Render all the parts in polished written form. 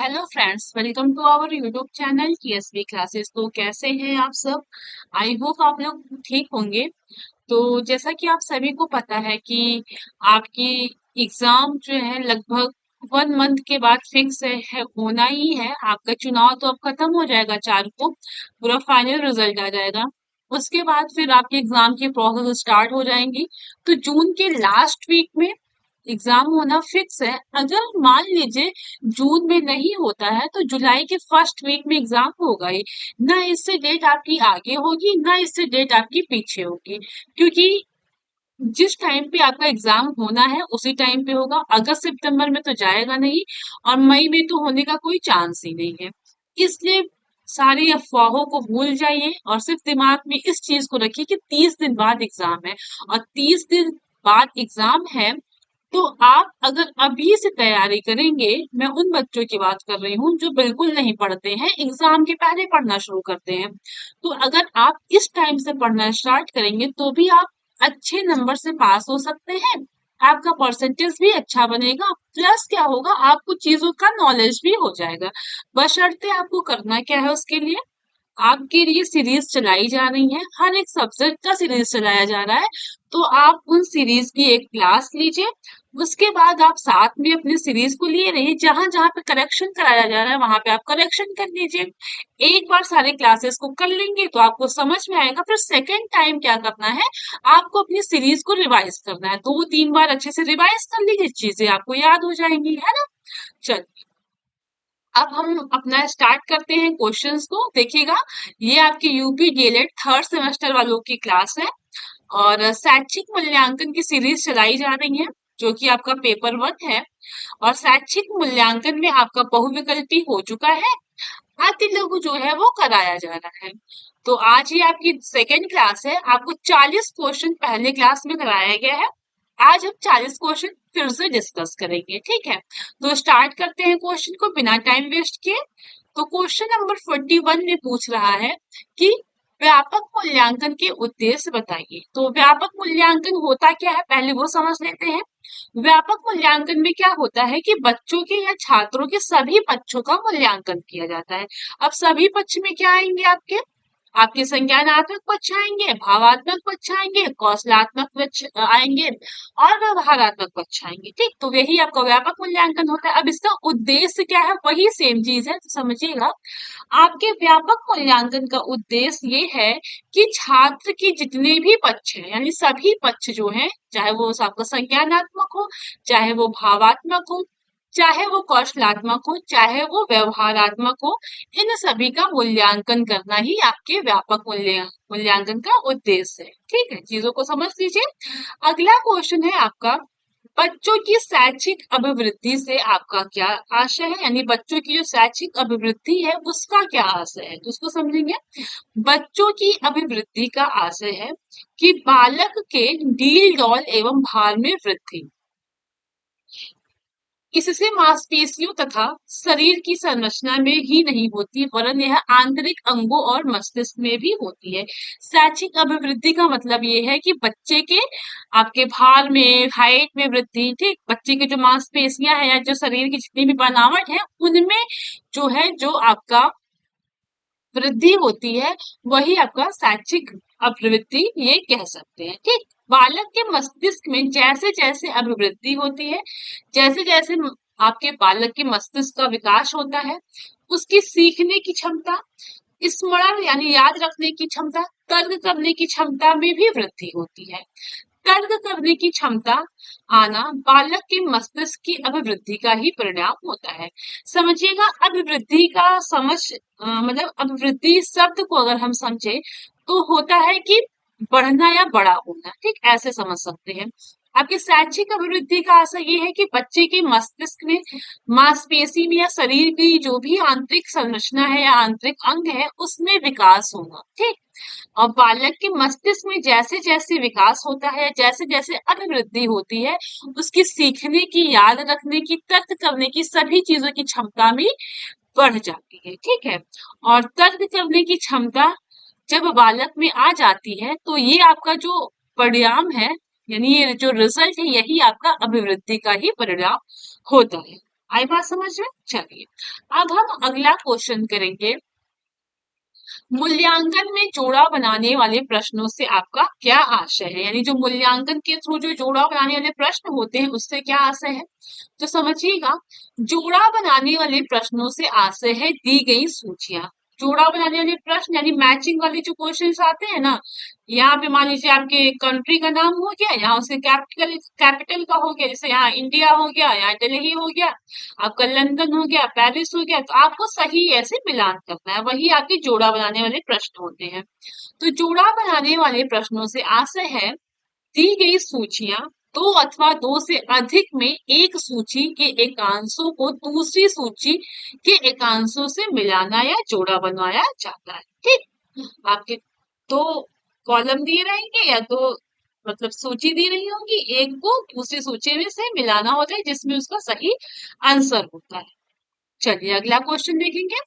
Hello friends, welcome to our YouTube channel TSB classes. तो कैसे हैं आप सब? आई होप आप लोग ठीक होंगे। तो जैसा कि आप सभी को पता है कि आपकी एग्जाम जो है लगभग 1 मंथ के बाद फिक्स है होना ही है। आपका चुनाव तो अब खत्म हो जाएगा, 4 को पूरा फाइनल रिजल्ट आ जाएगा। उसके बाद फिर आपके एग्जाम की प्रोसेस स्टार्ट हो जाएंगी। तो जून के लास्ट वीक में एग्जाम होना फिक्स है। अगर मान लीजिए जून में नहीं होता है तो जुलाई के फर्स्ट वीक में एग्जाम होगा ही। ना इससे डेट आपकी आगे होगी, ना इससे डेट आपकी पीछे होगी, क्योंकि जिस टाइम पे आपका एग्जाम होना है उसी टाइम पे होगा। अगस्त सितंबर में तो जाएगा नहीं, और मई में तो होने का कोई चांस ही नहीं है। इसलिए सारी अफवाहों को भूल जाइए और सिर्फ दिमाग में इस चीज को रखिए कि 30 दिन बाद एग्जाम है। और 30 दिन बाद एग्जाम है तो आप अगर अभी से तैयारी करेंगे, मैं उन बच्चों की बात कर रही हूँ जो बिल्कुल नहीं पढ़ते हैं, एग्जाम के पहले पढ़ना शुरू करते हैं। तो अगर आप इस टाइम से पढ़ना स्टार्ट करेंगे तो भी आप अच्छे नंबर से पास हो सकते हैं। आपका परसेंटेज भी अच्छा बनेगा, प्लस क्या होगा, आपको चीजों का नॉलेज भी हो जाएगा। बशर्ते आपको करना क्या है, उसके लिए आपके लिए सीरीज चलाई जा रही है, हर एक सब्जेक्ट का सीरीज चलाया जा रहा है। तो आप उन सीरीज की एक क्लास लीजिए। उसके बाद आप साथ में अपने सीरीज को लिए रहिए, जहां जहां पे करेक्शन कराया जा रहा है वहां पे आप करेक्शन कर लीजिए। एक बार सारे क्लासेस को कर लेंगे तो आपको समझ में आएगा। फिर सेकेंड टाइम क्या करना है, आपको अपनी सीरीज को रिवाइज करना है। 2-3 बार अच्छे से रिवाइज कर लीजिए, चीजें आपको याद हो जाएंगी, है ना। चलिए, अब हम अपना स्टार्ट करते हैं क्वेश्चंस को। देखिएगा, ये आपकी यूपी डीएलएड थर्ड सेमेस्टर वालों की क्लास है, और शैक्षिक मूल्यांकन की सीरीज चलाई जा रही है, जो कि आपका पेपर 1 है। और शैक्षिक मूल्यांकन में आपका बहुविकल्पी हो चुका है, अति लघु जो है वो कराया जा रहा है। तो आज ये आपकी सेकेंड क्लास है। आपको 40 क्वेश्चन पहले क्लास में कराया गया है, आज हम 40 क्वेश्चन फिर से डिस्कस करेंगे, ठीक है। तो स्टार्ट करते हैं क्वेश्चन को बिना टाइम वेस्ट किए। तो क्वेश्चन नंबर 41 में पूछ रहा है कि व्यापक मूल्यांकन के उद्देश्य बताइए। तो व्यापक मूल्यांकन होता क्या है, पहले वो समझ लेते हैं। व्यापक मूल्यांकन में क्या होता है कि बच्चों के या छात्रों के सभी पक्षों का मूल्यांकन किया जाता है। अब सभी पक्ष में क्या आएंगे, आपके आपके संज्ञानात्मक पक्ष आएंगे, भावात्मक पक्ष आएंगे, कौशलात्मक पक्ष आएंगे, और व्यवहारात्मक पक्ष आएंगे। ठीक, तो यही आपका व्यापक मूल्यांकन होता है। अब इसका उद्देश्य क्या है, वही सेम चीज है, तो समझिएगा। आपके व्यापक मूल्यांकन का उद्देश्य ये है कि छात्र के जितने भी पक्ष हैं, यानी सभी पक्ष जो हैं, चाहे वो आपका संज्ञानात्मक हो, चाहे वो भावात्मक हो, चाहे वो कौशलात्मक हो, चाहे वो व्यवहारात्मक हो, इन सभी का मूल्यांकन करना ही आपके व्यापक मूल्यांकन का उद्देश्य है। ठीक है, चीजों को समझ लीजिए। अगला क्वेश्चन है आपका, बच्चों की शैक्षिक अभिवृद्धि से आपका क्या आशय है, यानी बच्चों की जो शैक्षिक अभिवृद्धि है उसका क्या आशय है, तो उसको समझेंगे। बच्चों की अभिवृद्धि का आशय है कि बालक के डील डौल एवं भार में वृद्धि, इससे मांसपेशियों तथा शरीर की संरचना में ही नहीं होती, वरन यह आंतरिक अंगों और मस्तिष्क में भी होती है। शैक्षिक अभिवृद्धि का मतलब ये है कि बच्चे के आपके भार में, हाइट में वृद्धि, ठीक, बच्चे की जो मांसपेशियां हैं या जो शरीर की जितनी भी बनावट है उनमें जो है, जो आपका वृद्धि होती है, वही आपका शैक्षिक अभिवृद्धि ये कह सकते हैं। ठीक, बालक के मस्तिष्क में जैसे जैसे अभिवृद्धि होती है, जैसे जैसे आपके बालक के मस्तिष्क का विकास होता है, उसकी सीखने की क्षमता, स्मरण यानी याद रखने की क्षमता, तर्क करने की क्षमता में भी वृद्धि होती है। तर्क करने की क्षमता आना बालक के मस्तिष्क की अभिवृद्धि का ही परिणाम होता है। समझिएगा, अभिवृद्धि का मतलब अभिवृद्धि शब्द को अगर हम समझे तो होता है कि बढ़ना या बड़ा होना, ठीक, ऐसे समझ सकते हैं। आपके शैक्षिक अभिवृद्धि का आशय ये है कि बच्चे के मस्तिष्क में, मांसपेशी में या शरीर की जो भी आंतरिक संरचना है या आंतरिक अंग है उसमें विकास होना, ठीक। और बालक के मस्तिष्क में जैसे जैसे विकास होता है, जैसे जैसे अभिवृद्धि होती है, उसकी सीखने की, याद रखने की, तर्क करने की, सभी चीजों की क्षमता भी बढ़ जाती है, ठीक है। और तर्क करने की क्षमता जब बालक में आ जाती है तो ये आपका जो परिणाम है, यानी ये जो रिजल्ट है, यही आपका अभिवृद्धि का ही परिणाम होता है। आई बात समझ में? चलिए, अब हम अगला क्वेश्चन करेंगे। मूल्यांकन में जोड़ा बनाने वाले प्रश्नों से आपका क्या आशय है? यानी जो मूल्यांकन के थ्रू जो जोड़ा बनाने वाले प्रश्न होते हैं उससे क्या आशय है? तो समझिएगा, जोड़ा बनाने वाले प्रश्नों से आशय है दी गई सूचियां। जोड़ा बनाने वाले प्रश्न यानी मैचिंग वाले जो क्वेश्चंस आते हैं ना, यहाँ पे मान लीजिए आपके कंट्री का नाम हो गया, यहाँ उसके कैपिटल कैपिटल का हो गया, जैसे यहाँ इंडिया हो गया, यहाँ दिल्ली हो गया, आपका लंदन हो गया, पेरिस हो गया, तो आपको सही ऐसे मिलान करना है, वही आपके जोड़ा बनाने वाले प्रश्न होते हैं। तो जोड़ा बनाने वाले प्रश्नों से आशय है दी गई सूचियां दो अथवा दो से अधिक में एक सूची के एकांशों को दूसरी सूची के एकांशों से मिलाना या जोड़ा बनवाया जाता है। ठीक, आपके दो कॉलम दिए रहेंगे या दो मतलब सूची दी रही होगी, एक को दूसरी सूची में से मिलाना होता है जिसमें उसका सही आंसर होता है। चलिए अगला क्वेश्चन देखेंगे।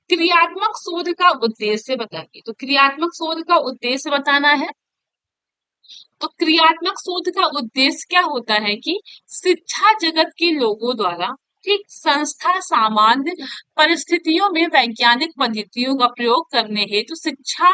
क्रियात्मक शोध का उद्देश्य बताइए। तो क्रियात्मक शोध का उद्देश्य बताना है। तो क्रियात्मक शोध का उद्देश्य क्या होता है कि शिक्षा जगत के लोगों द्वारा ठीक संस्था सामान्य परिस्थितियों में वैज्ञानिक पद्धतियों का प्रयोग करने हेतु शिक्षा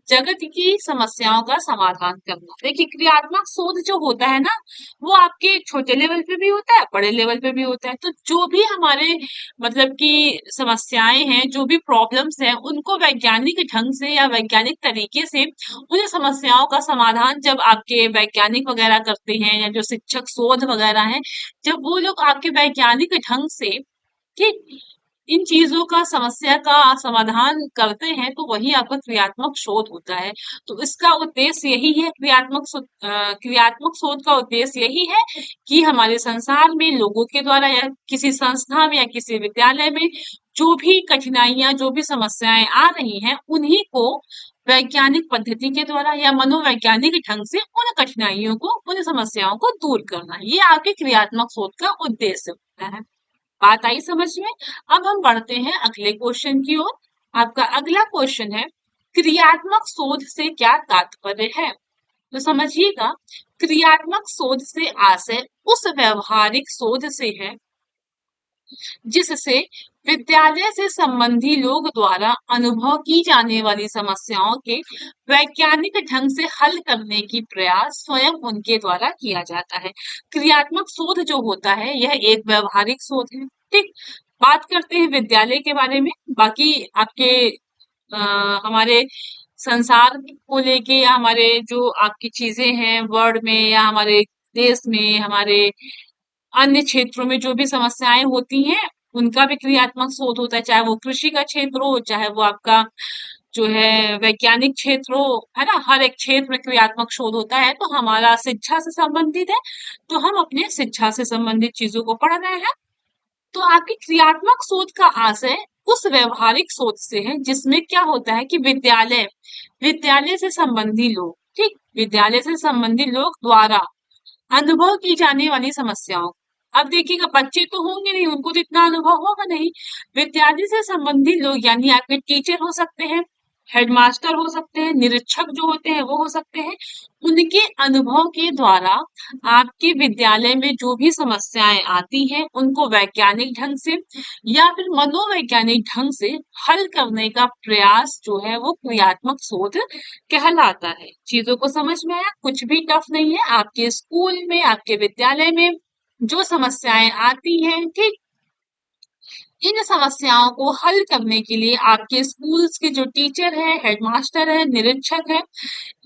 जगत की समस्याओं का समाधान करना। देखिए क्रियात्मक शोध जो होता है ना, वो आपके छोटे लेवल पे भी होता है, बड़े लेवल पे भी होता है। तो जो भी हमारे मतलब कि समस्याएं हैं, जो भी प्रॉब्लम्स हैं, उनको वैज्ञानिक ढंग से या वैज्ञानिक तरीके से उन समस्याओं का समाधान जब आपके वैज्ञानिक वगैरह करते हैं या जो शिक्षक शोध वगैरह हैं, जब वो लोग आपके वैज्ञानिक ढंग से ठीक इन चीजों का समस्या का समाधान करते हैं, तो वही आपका क्रियात्मक शोध होता है। तो इसका उद्देश्य यही है, क्रियात्मक शोध का उद्देश्य यही है कि हमारे संसार में लोगों के द्वारा या किसी संस्था में या किसी विद्यालय में जो भी कठिनाइयां जो भी समस्याएं आ रही हैं, उन्हीं को वैज्ञानिक पद्धति के द्वारा या मनोवैज्ञानिक ढंग से उन कठिनाइयों को उन समस्याओं को दूर करना, ये आपके क्रियात्मक शोध का उद्देश्य होता है। बात आई समझ में? अब हम बढ़ते हैं अगले क्वेश्चन की ओर। आपका अगला क्वेश्चन है क्रियात्मक शोध से क्या तात्पर्य है? तो समझिएगा, क्रियात्मक शोध से आशय उस व्यवहारिक शोध से है जिससे विद्यालय से संबंधी लोग द्वारा अनुभव की जाने वाली समस्याओं के वैज्ञानिक ढंग से हल करने की प्रयास स्वयं उनके द्वारा किया जाता है। क्रियात्मक शोध जो होता है यह एक व्यवहारिक शोध है। ठीक, बात करते हैं विद्यालय के बारे में। बाकी आपके हमारे संसार को लेके या हमारे जो आपकी चीजें हैं वर्ल्ड में या हमारे देश में, हमारे अन्य क्षेत्रों में जो भी समस्याएं होती हैं, उनका भी क्रियात्मक शोध होता है, चाहे वो कृषि का क्षेत्र हो, चाहे वो आपका जो है वैज्ञानिक क्षेत्र हो, है ना, हर एक क्षेत्र में क्रियात्मक शोध होता है। तो हमारा शिक्षा से संबंधित है, तो हम अपने शिक्षा से संबंधित चीजों को पढ़ रहे हैं। तो आपकी क्रियात्मक शोध का आशय उस व्यवहारिक शोध से है जिसमें क्या होता है कि विद्यालय विद्यालय से संबंधी लोग ठीक विद्यालय से संबंधित लोग द्वारा अनुभव की जाने वाली समस्याओं। अब देखिएगा बच्चे तो होंगे नहीं, उनको तो इतना अनुभव होगा नहीं। विद्यालय से संबंधित लोग यानी आपके टीचर हो सकते हैं, हेडमास्टर हो सकते हैं, निरीक्षक जो होते हैं वो हो सकते हैं। उनके अनुभव के द्वारा आपके विद्यालय में जो भी समस्याएं आती हैं उनको वैज्ञानिक ढंग से या फिर मनोवैज्ञानिक ढंग से हल करने का प्रयास जो है वो क्रियात्मक शोध कहलाता है। चीजों को समझ में आया? कुछ भी टफ नहीं है। आपके स्कूल में, आपके विद्यालय में जो समस्याएं आती हैं, ठीक, इन समस्याओं को हल करने के लिए आपके स्कूल्स के जो टीचर है, हेडमास्टर है, निरीक्षक है,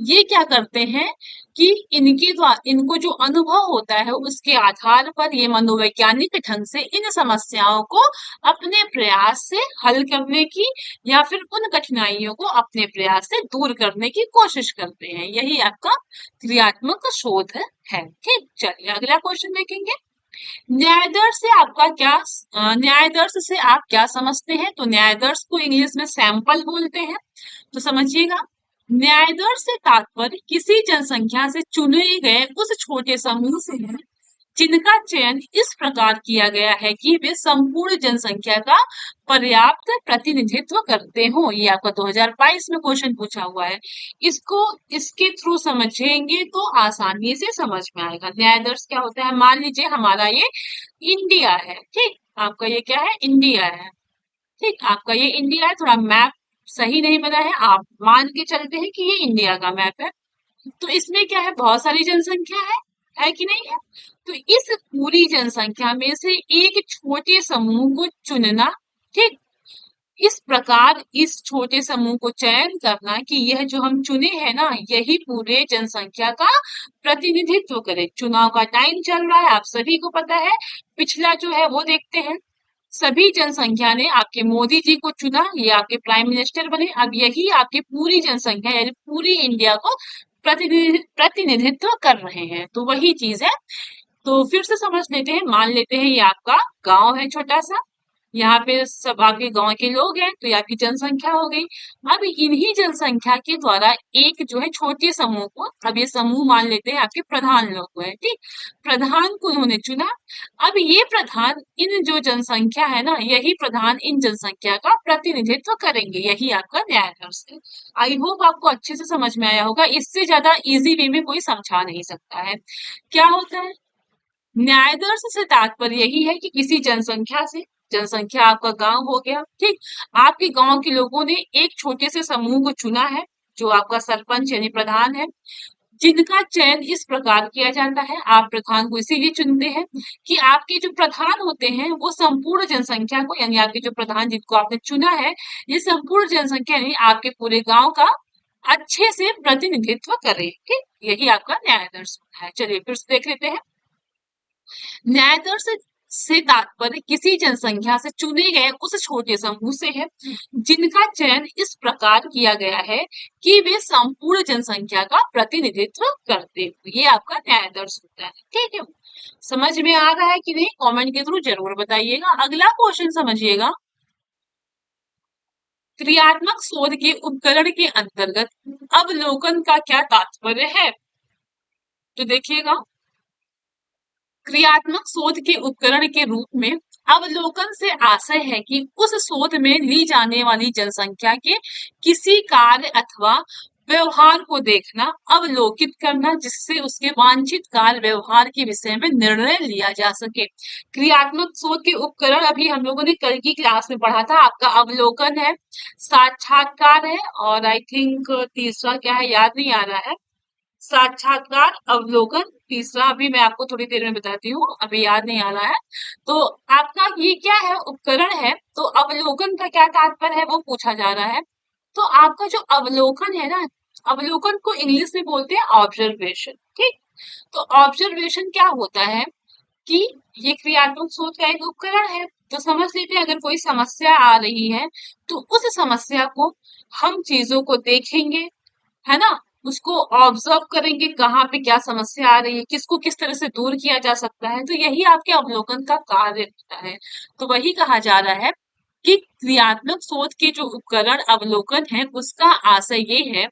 ये क्या करते हैं कि इनके द्वारा इनको जो अनुभव होता है उसके आधार पर ये मनोवैज्ञानिक ढंग से इन समस्याओं को अपने प्रयास से हल करने की या फिर उन कठिनाइयों को अपने प्रयास से दूर करने की कोशिश करते हैं। यही आपका क्रियात्मक शोध है। ठीक, चलिए अगला क्वेश्चन देखेंगे। न्यायदर्श से आपका क्या न्यायदर्श से आप क्या समझते हैं? तो न्यायदर्श को इंग्लिश में सैंपल बोलते हैं। तो समझिएगा, न्यायदर्श से तात्पर्य किसी जनसंख्या से चुने गए उस छोटे समूह से है जिनका चयन इस प्रकार किया गया है कि वे संपूर्ण जनसंख्या का पर्याप्त प्रतिनिधित्व करते हों। ये आपका 2022 में क्वेश्चन पूछा हुआ है। इसको इसके थ्रू समझेंगे तो आसानी से समझ में आएगा। न्याय दर्श क्या होता है? मान लीजिए हमारा ये इंडिया है, ठीक, आपका ये क्या है, इंडिया है। ठीक, आपका ये इंडिया है, थोड़ा मैप सही नहीं बना है, आप मान के चलते हैं कि ये इंडिया का मैप है। तो इसमें क्या है, बहुत सारी जनसंख्या है कि नहीं है? तो इस पूरी जनसंख्या में से एक छोटे समूह को चुनना, ठीक, इस प्रकार इस छोटे समूह को चयन करना कि यह जो हम चुने हैं ना, यही पूरे जनसंख्या का प्रतिनिधित्व करे। चुनाव का टाइम चल रहा है, आप सभी को पता है। पिछला जो है वो देखते हैं। सभी जनसंख्या ने आपके मोदी जी को चुना, ये आपके प्राइम मिनिस्टर बने। अब यही आपकी पूरी जनसंख्या यानी पूरी इंडिया को प्रतिनिधित्व कर रहे हैं। तो वही चीज है। तो फिर से समझ लेते हैं, मान लेते हैं ये आपका गांव है छोटा सा, यहाँ पे सब आपके गांव के लोग हैं, तो ये आपकी जनसंख्या हो गई। अब इन्हीं जनसंख्या के द्वारा एक जो है छोटे समूह को, अब ये समूह मान लेते हैं आपके प्रधान लोग को है, ठीक, प्रधान को उन्होंने चुना। अब ये प्रधान इन जो जनसंख्या है ना, यही प्रधान इन जनसंख्या का प्रतिनिधित्व करेंगे, यही आपका न्यायाधीश है। आई होप आपको अच्छे से समझ में आया होगा, इससे ज्यादा इजी वे में कोई समझा नहीं सकता है। क्या होता है न्यायाधीश से तात्पर्य यही है कि किसी जनसंख्या से, जनसंख्या आपका गांव हो गया, ठीक, आपके गांव के लोगों ने एक छोटे से समूह को चुना है, जो आपका सरपंच यानी प्रधान है, जिनका चयन इस प्रकार किया जाता है। आप प्रधान को इसीलिए चुनते हैं कि आपके जो प्रधान होते हैं वो संपूर्ण जनसंख्या को, यानी आपके जो प्रधान जिनको आपने चुना है, ये संपूर्ण जनसंख्या यानी आपके पूरे गांव का अच्छे से प्रतिनिधित्व करे, ठीक, यही आपका न्यायाधीश होता है। चलिए फिर से देख लेते हैं। न्यायाधीश से तात्पर्य किसी जनसंख्या से चुने गए उस छोटे समूह से है, जिनका चयन इस प्रकार किया गया है कि वे संपूर्ण जनसंख्या का प्रतिनिधित्व करते हुए, ये आपका न्यायाधीश होता है। ठीक है, समझ में आ रहा है कि नहीं? कमेंट के थ्रू जरूर बताइएगा। अगला क्वेश्चन समझिएगा। क्रियात्मक शोध के उपकरण के अंतर्गत अवलोकन का क्या तात्पर्य है? तो देखिएगा, क्रियात्मक शोध के उपकरण के रूप में अवलोकन से आशय है कि उस शोध में ली जाने वाली जनसंख्या के किसी कार्य अथवा व्यवहार को देखना, अवलोकित करना, जिससे उसके वांछित कार्य व्यवहार के विषय में निर्णय लिया जा सके। क्रियात्मक शोध के उपकरण अभी हम लोगों ने कल की क्लास में पढ़ा था। आपका अवलोकन है, साक्षात्कार है, और आई थिंक तीसरा क्या है याद नहीं आ रहा है। साक्षात्कार, अवलोकन, तीसरा अभी मैं आपको थोड़ी देर में बताती हूँ, अभी याद नहीं आ रहा है। तो आपका ये क्या है, उपकरण है। तो अवलोकन का क्या तात्पर्य है वो पूछा जा रहा है। तो आपका जो अवलोकन है ना, अवलोकन को इंग्लिश में बोलते हैं ऑब्जर्वेशन, ठीक। तो ऑब्जर्वेशन क्या होता है कि ये क्रियात्मक शोध का एक उपकरण है। तो समझ लेते हैं, अगर कोई समस्या आ रही है तो उस समस्या को हम चीजों को देखेंगे, है ना, उसको ऑब्जर्व करेंगे, कहाँ पे क्या समस्या आ रही है, किसको किस तरह से दूर किया जा सकता है। तो यही आपके अवलोकन का कार्य होता है। तो वही कहा जा रहा है कि क्रियात्मक शोध के जो उपकरण अवलोकन है, उसका आशय ये है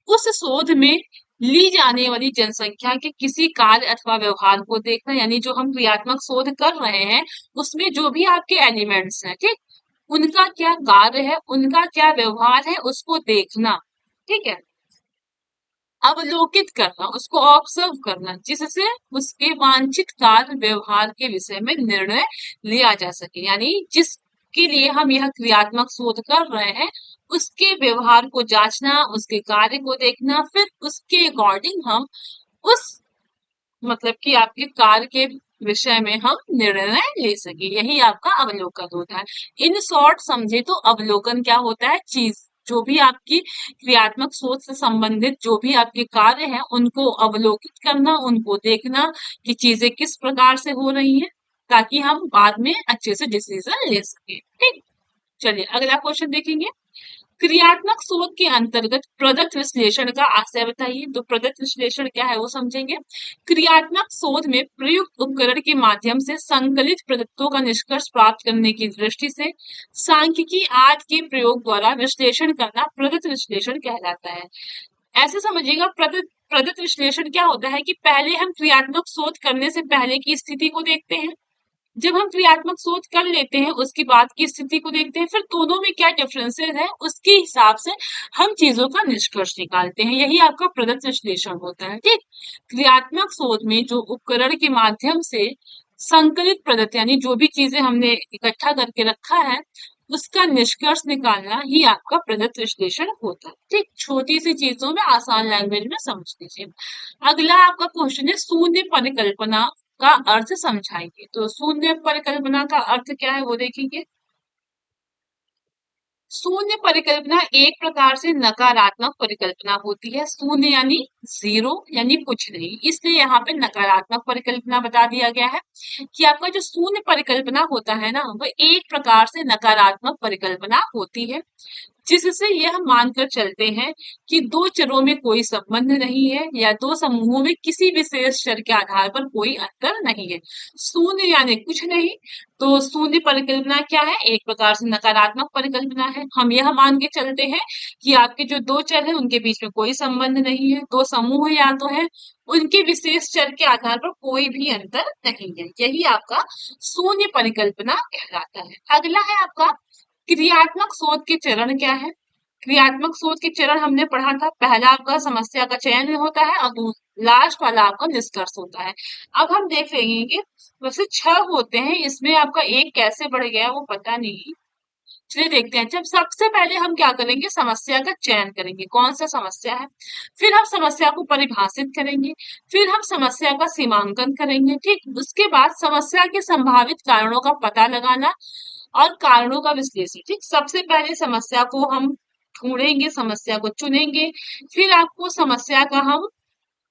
उस शोध में ली जाने वाली जनसंख्या के किसी कार्य अथवा व्यवहार को देखना, यानी जो हम क्रियात्मक शोध कर रहे हैं उसमें जो भी आपके एलिमेंट्स हैं, ठीक, उनका क्या कार्य है, उनका क्या व्यवहार है, उसको देखना, ठीक है, अवलोकित करना, उसको ऑब्जर्व करना, जिससे उसके वांछित कार्य व्यवहार के विषय में निर्णय लिया जा सके। यानी जिसके लिए हम यह क्रियात्मक शोध कर रहे हैं उसके व्यवहार को जांचना, उसके कार्य को देखना, फिर उसके अकॉर्डिंग हम उस, मतलब कि आपके कार्य के विषय में हम निर्णय ले सके, यही आपका अवलोकन होता है। इन शॉर्ट समझे तो अवलोकन क्या होता है, चीज जो भी आपकी क्रियात्मक सोच से संबंधित जो भी आपके कार्य हैं उनको अवलोकित करना, उनको देखना कि चीजें किस प्रकार से हो रही हैं, ताकि हम बाद में अच्छे से डिसीजन ले सके। ठीक, चलिए अगला क्वेश्चन देखेंगे। क्रियात्मक शोध के अंतर्गत प्रदत्त विश्लेषण का आशय बताइए। तो प्रदत्त विश्लेषण क्या है वो समझेंगे। क्रियात्मक शोध में प्रयुक्त उपकरण के माध्यम से संकलित प्रदत्तों का निष्कर्ष प्राप्त करने की दृष्टि से सांख्यिकी आदि के प्रयोग द्वारा विश्लेषण करना प्रदत्त विश्लेषण कहलाता है। ऐसे समझिएगा, प्रदत्त प्रदत्त विश्लेषण क्या होता है कि पहले हम क्रियात्मक शोध करने से पहले की स्थिति को देखते हैं, जब हम क्रियात्मक सोच कर लेते हैं उसके बाद की स्थिति को देखते हैं, फिर दोनों में क्या डिफरेंसेस है उसके हिसाब से हम चीजों का निष्कर्ष निकालते हैं, यही आपका प्रदत्त विश्लेषण होता है। ठीक, क्रियात्मक शोध में जो उपकरण के माध्यम से संकलित प्रदत्त यानी जो भी चीजें हमने इकट्ठा करके रखा है उसका निष्कर्ष निकालना ही आपका प्रदत्त विश्लेषण होता है। ठीक, छोटी सी चीजों में आसान लैंग्वेज में समझ लीजिए। अगला आपका क्वेश्चन है शून्य परिकल्पना का अर्थ समझाइए। तो शून्य परिकल्पना का अर्थ क्या है वो देखेंगे। शून्य परिकल्पना एक प्रकार से नकारात्मक परिकल्पना होती है। शून्य यानी जीरो यानी कुछ नहीं, इसलिए यहाँ पे नकारात्मक परिकल्पना बता दिया गया है कि आपका जो शून्य परिकल्पना होता है ना वो एक प्रकार से नकारात्मक परिकल्पना होती है, जिससे यह मानकर चलते हैं कि दो चरों में कोई संबंध नहीं है या दो समूहों में किसी विशेष चर के आधार पर कोई अंतर नहीं है। शून्य यानी कुछ नहीं, तो शून्य परिकल्पना क्या है, एक प्रकार से नकारात्मक परिकल्पना है। हम यह मान के चलते हैं कि आपके जो दो चर हैं उनके बीच में कोई संबंध नहीं है, दो समूह या तो है उनके विशेष चर के आधार पर कोई भी अंतर नहीं है, यही आपका शून्य परिकल्पना कहलाता है। अगला है आपका क्रियात्मक शोध के चरण क्या है। क्रियात्मक शोध के चरण हमने पढ़ा था, पहला आपका समस्या का चयन होता है और लास्ट वाला आपका निष्कर्ष होता है। अब हम देख लेंगे वैसे 6 होते हैं, इसमें आपका एक कैसे बढ़ गया वो पता नहीं। चलिए देखते हैं। जब सबसे पहले हम क्या करेंगे, समस्या का चयन करेंगे, कौन सा समस्या है, फिर हम समस्या को परिभाषित करेंगे, फिर हम समस्या का सीमांकन करेंगे। ठीक, उसके बाद समस्या के संभावित कारणों का पता लगाना और कारणों का विश्लेषण। ठीक, सबसे पहले समस्या को हम ढूंढेंगे, समस्या को चुनेंगे, फिर आपको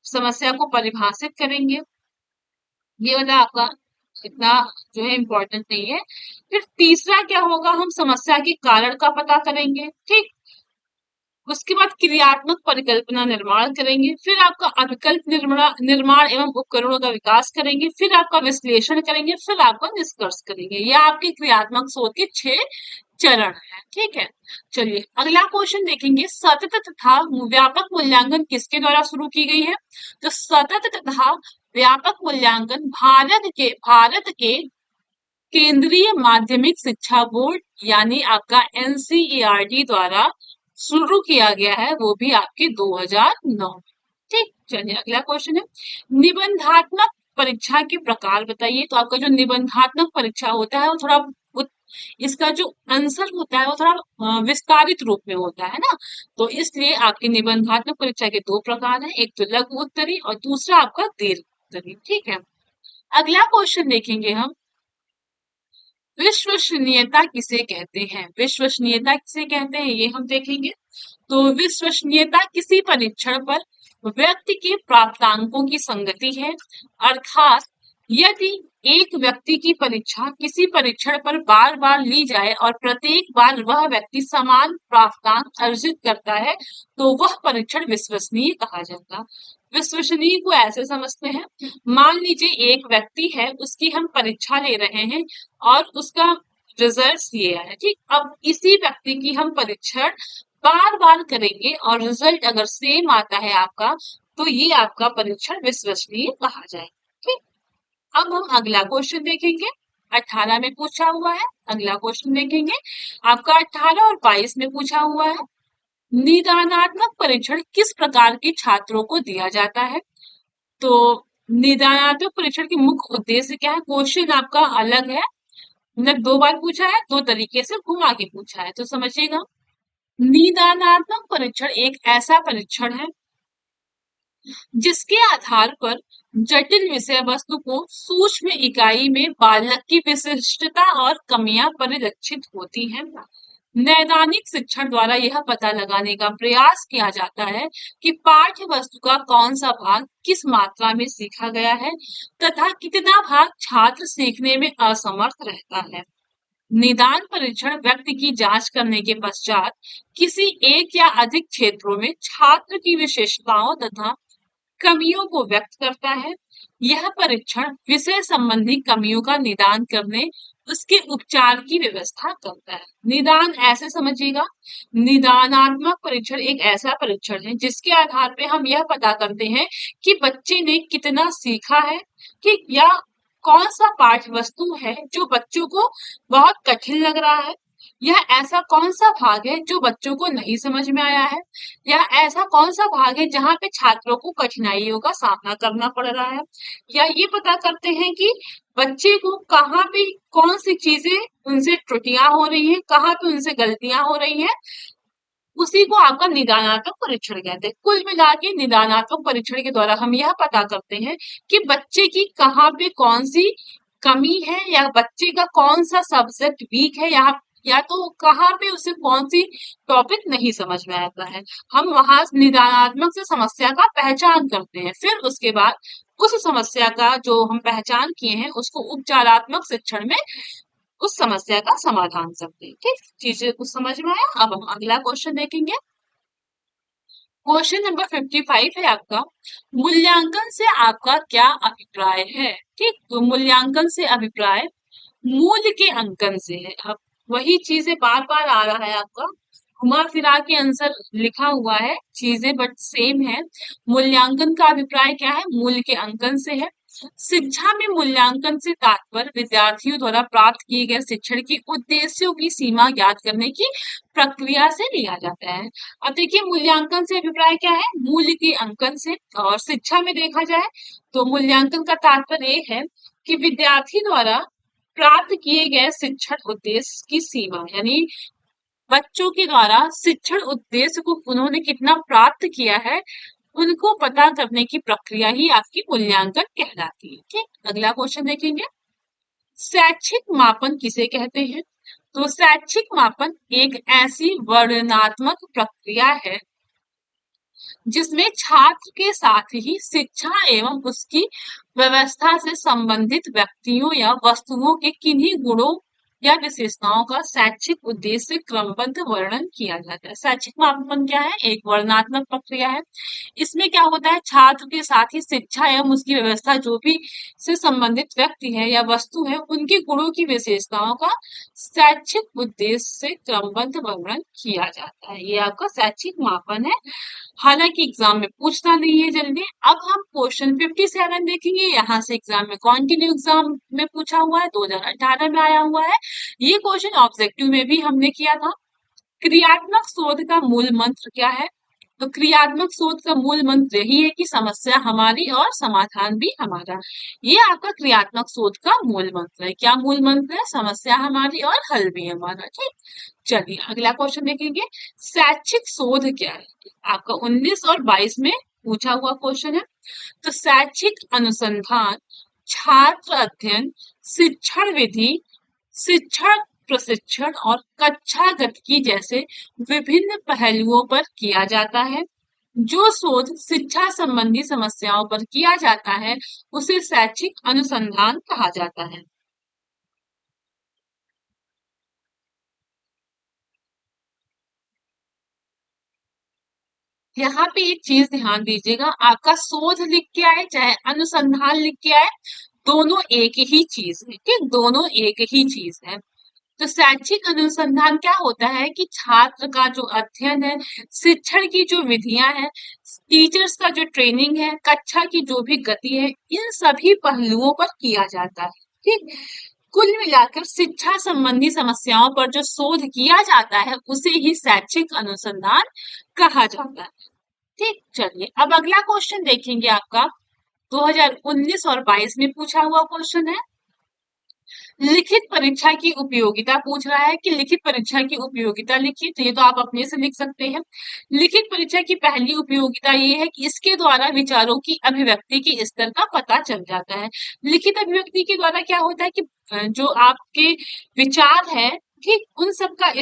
समस्या को परिभाषित करेंगे। ये वाला आपका इतना जो है इम्पोर्टेंट नहीं है। फिर तीसरा क्या होगा, हम समस्या के कारण का पता करेंगे। ठीक, उसके बाद क्रियात्मक परिकल्पना निर्माण करेंगे, फिर आपका अविकल्प निर्माण एवं उपकरणों का विकास करेंगे, फिर आपका विश्लेषण करेंगे, फिर आपका निष्कर्ष करेंगे। यह आपके क्रियात्मक शोध के 6 चरण है। ठीक है, चलिए अगला क्वेश्चन देखेंगे। सतत तथा व्यापक मूल्यांकन किसके द्वारा शुरू की गई है। तो सतत तथा व्यापक मूल्यांकन भारत के केंद्रीय माध्यमिक शिक्षा बोर्ड यानी आपका एनसीईआरटी द्वारा शुरू किया गया है, वो भी आपके 2009। ठीक, चलिए अगला क्वेश्चन है निबंधात्मक परीक्षा के प्रकार बताइए। तो आपका जो निबंधात्मक परीक्षा होता है वो थोड़ा इसका जो आंसर होता है वो थोड़ा विस्तारित रूप में होता है ना, तो इसलिए आपकी निबंधात्मक परीक्षा के 2 प्रकार हैं, एक तो लघु उत्तरी और दूसरा आपका दीर्घ उत्तरी। ठीक है, अगला क्वेश्चन देखेंगे हम, विश्वसनीयता किसे कहते हैं। विश्वसनीयता किसे कहते हैं ये हम देखेंगे। तो विश्वसनीयता किसी परीक्षण पर व्यक्ति के प्राप्तांकों की संगति है, अर्थात यदि एक व्यक्ति की परीक्षा किसी परीक्षण पर बार बार ली जाए और प्रत्येक बार वह व्यक्ति समान प्राप्तांक अर्जित करता है तो वह परीक्षण विश्वसनीय कहा जाता। विश्वसनीय को ऐसे समझते हैं, मान लीजिए एक व्यक्ति है उसकी हम परीक्षा ले रहे हैं और उसका रिजल्ट ये है। ठीक, अब इसी व्यक्ति की हम परीक्षण बार बार करेंगे और रिजल्ट अगर सेम आता है आपका तो ये आपका परीक्षण विश्वसनीय कहा जाएगा। ठीक, अब हम अगला क्वेश्चन देखेंगे। 18 में पूछा हुआ है, अगला क्वेश्चन देखेंगे आपका 18 और 22 में पूछा हुआ है, निदानात्मक परीक्षण किस प्रकार के छात्रों को दिया जाता है। तो निदानात्मक परीक्षण की मुख्य उद्देश्य क्या है, क्वेश्चन आपका अलग है, मतलब 2 बार पूछा है, 2 तरीके से घुमा के पूछा है, तो समझिएगा। निदानात्मक परीक्षण एक ऐसा परीक्षण है जिसके आधार पर जटिल विषय वस्तु को सूक्ष्म इकाई में बालक की विशिष्टता और कमियां परिलक्षित होती हैं। नैदानिक शिक्षण द्वारा यह पता लगाने का प्रयास किया जाता है कि पाठ्य वस्तु का कौन सा भाग किस मात्रा में सीखा गया है तथा कितना भाग छात्र सीखने में असमर्थ रहता है। निदान परीक्षण व्यक्ति की जांच करने के पश्चात किसी एक या अधिक क्षेत्रों में छात्र की विशेषताओं तथा कमियों को व्यक्त करता है। यह परीक्षण विषय संबंधी कमियों का निदान करने उसके उपचार की व्यवस्था करता है। निदान ऐसे समझिएगा, निदानात्मक परीक्षण एक ऐसा परीक्षण है जिसके आधार पे हम यह पता करते हैं कि बच्चे ने कितना सीखा है, ठीक, या कौन सा पाठ्य वस्तु है जो बच्चों को बहुत कठिन लग रहा है यह ऐसा कौन सा भाग है जो बच्चों को नहीं समझ में आया है, या ऐसा कौन सा भाग है जहाँ पे छात्रों को कठिनाइयों का सामना करना पड़ रहा है, या ये पता करते हैं कि बच्चे को कहाँ पे कौन सी चीजें उनसे त्रुटियां हो रही हैं, कहाँ पे उनसे गलतियां हो रही हैं, उसी को आपका निदानात्मक परीक्षण कहते हैं। कुल मिला के निदानात्मक परीक्षण के द्वारा हम यह पता करते हैं कि बच्चे की कहाँ पे कौन सी कमी है, या बच्चे का कौन सा सब्जेक्ट वीक है, या तो कहाँ पे उसे कौन सी टॉपिक नहीं समझ में आता है। हम वहां निदानात्मक से समस्या का पहचान करते हैं, फिर उसके बाद उस समस्या का जो हम पहचान किए हैं उसको उपचारात्मक शिक्षण में उस समस्या का समाधान करते हैं। ठीक, चीजें कुछ समझ में आया। अब हम अगला क्वेश्चन देखेंगे। क्वेश्चन नंबर 55 है आपका, मूल्यांकन से आपका क्या अभिप्राय है। ठीक, तो मूल्यांकन से अभिप्राय मूल्य के अंकन से है। अब वही चीजें बार बार आ रहा है आपका, घुमा फिरा के आंसर लिखा हुआ है, चीजें बट सेम है। मूल्यांकन का अभिप्राय क्या है, मूल्य के अंकन से है। शिक्षा में मूल्यांकन से तात्पर्य विद्यार्थियों द्वारा प्राप्त किए गए शिक्षण के उद्देश्यों की सीमा ज्ञात करने की प्रक्रिया से लिया जाता है। अब देखिए, मूल्यांकन से अभिप्राय क्या है, मूल्य के अंकन से। और शिक्षा में देखा जाए तो मूल्यांकन का तात्पर्य ये है कि विद्यार्थी द्वारा प्राप्त किए गए शिक्षण उद्देश्य की सीमा, यानी बच्चों के द्वारा शिक्षण उद्देश्य को उन्होंने कितना प्राप्त किया है, उनको पता करने की प्रक्रिया ही आपकी मूल्यांकन कहलाती है। ठीक, अगला क्वेश्चन देखेंगे। शैक्षिक मापन किसे कहते हैं। तो शैक्षिक मापन एक ऐसी वर्णनात्मक प्रक्रिया है जिसमें छात्र के साथ ही शिक्षा एवं उसकी व्यवस्था से संबंधित व्यक्तियों या वस्तुओं के किन्हीं गुणों या विशेषताओं का शैक्षिक उद्देश्य से क्रमबद्ध वर्णन किया जाता है। शैक्षिक मापन क्या है, एक वर्णनात्मक प्रक्रिया है। इसमें क्या होता है, छात्र के साथ ही शिक्षा एवं उसकी व्यवस्था जो भी से संबंधित व्यक्ति है या वस्तु है, उनके गुणों की विशेषताओं का शैक्षिक उद्देश्य से क्रमबद्ध वर्णन किया जाता है। ये आपका शैक्षिक मापन है। हालांकि एग्जाम में पूछता नहीं है जल्दी। अब हम क्वेश्चन 57 देखेंगे। यहाँ से एग्जाम में कॉन्टिन्यू एग्जाम में पूछा हुआ है, 2018 में आया हुआ है। ये क्वेश्चन ऑब्जेक्टिव में भी हमने किया था। क्रियात्मक शोध का मूल मंत्र क्या है। तो क्रियात्मक शोध का मूल मंत्र यही है कि समस्या हमारी और समाधान भी हमारा। ये आपका क्रियात्मक शोध का मूल मंत्र है। क्या मूल मंत्र है, समस्या हमारी और हल भी हमारा। ठीक, चलिए अगला क्वेश्चन देखेंगे। शैक्षिक शोध क्या है, आपका 19 और 22 में पूछा हुआ क्वेश्चन है। तो शैक्षिक अनुसंधान, छात्र अध्ययन, शिक्षण विधि, शिक्षण प्रशिक्षण और कक्षा गतिकी जैसे विभिन्न पहलुओं पर किया जाता है। जो शोध शिक्षा संबंधी समस्याओं पर किया जाता है उसे शैक्षिक अनुसंधान कहा जाता है। यहाँ पे एक चीज ध्यान दीजिएगा, आपका शोध लिख के आए चाहे अनुसंधान लिख के आए, दोनों एक ही चीज है। ठीक, दोनों एक ही चीज है। तो शैक्षिक अनुसंधान क्या होता है कि छात्र का जो अध्ययन है, शिक्षण की जो विधियां हैं, टीचर्स का जो ट्रेनिंग है, कक्षा की जो भी गति है, इन सभी पहलुओं पर किया जाता है। ठीक, कुल मिलाकर शिक्षा संबंधी समस्याओं पर जो शोध किया जाता है उसे ही शैक्षिक अनुसंधान कहा जाता है। ठीक, चलिए अब अगला क्वेश्चन देखेंगे। आपका 2019 और 22 में पूछा हुआ क्वेश्चन है, लिखित परीक्षा की उपयोगिता पूछ रहा है कि लिखित परीक्षा की उपयोगिता लिखिए। तो ये तो आप अपने से लिख सकते हैं। लिखित परीक्षा की पहली उपयोगिता ये है कि इसके द्वारा विचारों की अभिव्यक्ति के स्तर का पता चल जाता है। लिखित अभिव्यक्ति के द्वारा क्या होता है कि जो आपके विचार है, ठीक, उन सब का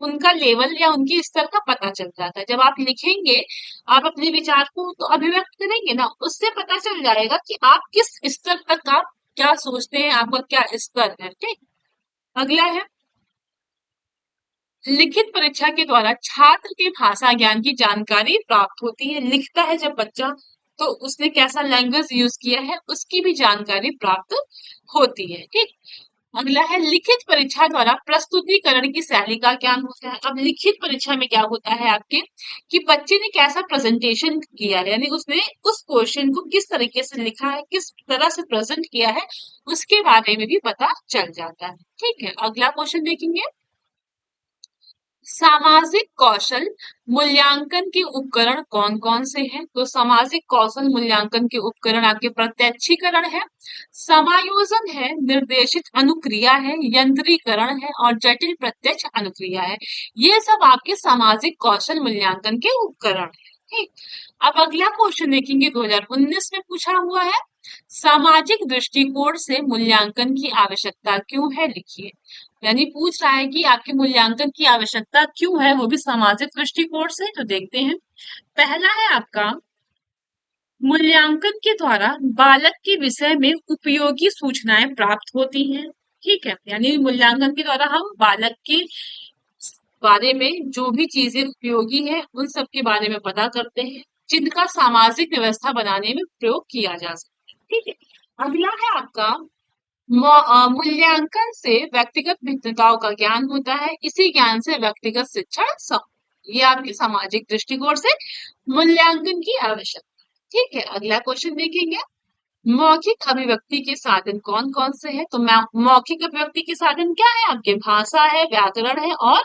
उनका लेवल या उनके स्तर का पता चल जाता है। जब आप लिखेंगे, आप अपने विचार को तो अभिव्यक्त करेंगे ना, उससे पता चल जाएगा कि आप किस स्तर तक आप क्या सोचते हैं, आपका क्या स्तर है। ठीक, अगला है, लिखित परीक्षा के द्वारा छात्र के भाषा ज्ञान की जानकारी प्राप्त होती है। लिखता है जब बच्चा, तो उसने कैसा लैंग्वेज यूज किया है उसकी भी जानकारी प्राप्त होती है। ठीक, अगला है, लिखित परीक्षा द्वारा प्रस्तुतिकरण की शैली का ज्ञान होता है। अब लिखित परीक्षा में क्या होता है आपके कि बच्चे ने कैसा प्रेजेंटेशन किया है, यानी उसने उस क्वेश्चन को किस तरीके से लिखा है, किस तरह से प्रेजेंट किया है, उसके बारे में भी पता चल जाता है। ठीक है, अगला क्वेश्चन देखेंगे। सामाजिक कौशल मूल्यांकन के उपकरण कौन कौन से हैं? तो सामाजिक कौशल मूल्यांकन के उपकरण आपके प्रत्यक्षीकरण है, समायोजन है, निर्देशित अनुक्रिया है, यंत्रीकरण है और जटिल प्रत्यक्ष अनुक्रिया है। ये सब आपके सामाजिक कौशल मूल्यांकन के उपकरण है। ठीक। अब अगला क्वेश्चन देखेंगे, 2019 में पूछा हुआ है, सामाजिक दृष्टिकोण से मूल्यांकन की आवश्यकता क्यों है, लिखिए। यानी पूछ रहा है कि आपके मूल्यांकन की आवश्यकता क्यों है, वो भी सामाजिक दृष्टिकोण से। तो देखते हैं, पहला है आपका, मूल्यांकन के द्वारा बालक के विषय में उपयोगी सूचनाएं प्राप्त होती हैं। ठीक है, यानी मूल्यांकन के द्वारा हम बालक के बारे में जो भी चीजें उपयोगी है उन सब के बारे में पता करते हैं, जिनका सामाजिक व्यवस्था बनाने में प्रयोग किया जा सकता है। ठीक है। अगला है आपका, मूल्यांकन से व्यक्तिगत भिन्नताओं का ज्ञान होता है, इसी ज्ञान से व्यक्तिगत शिक्षण ये आपके सामाजिक दृष्टिकोण से मूल्यांकन की आवश्यकता। ठीक है, अगला क्वेश्चन देखेंगे, मौखिक अभिव्यक्ति के साधन कौन कौन से हैं? तो मौखिक अभिव्यक्ति के साधन क्या है आपके? भाषा है, व्याकरण है और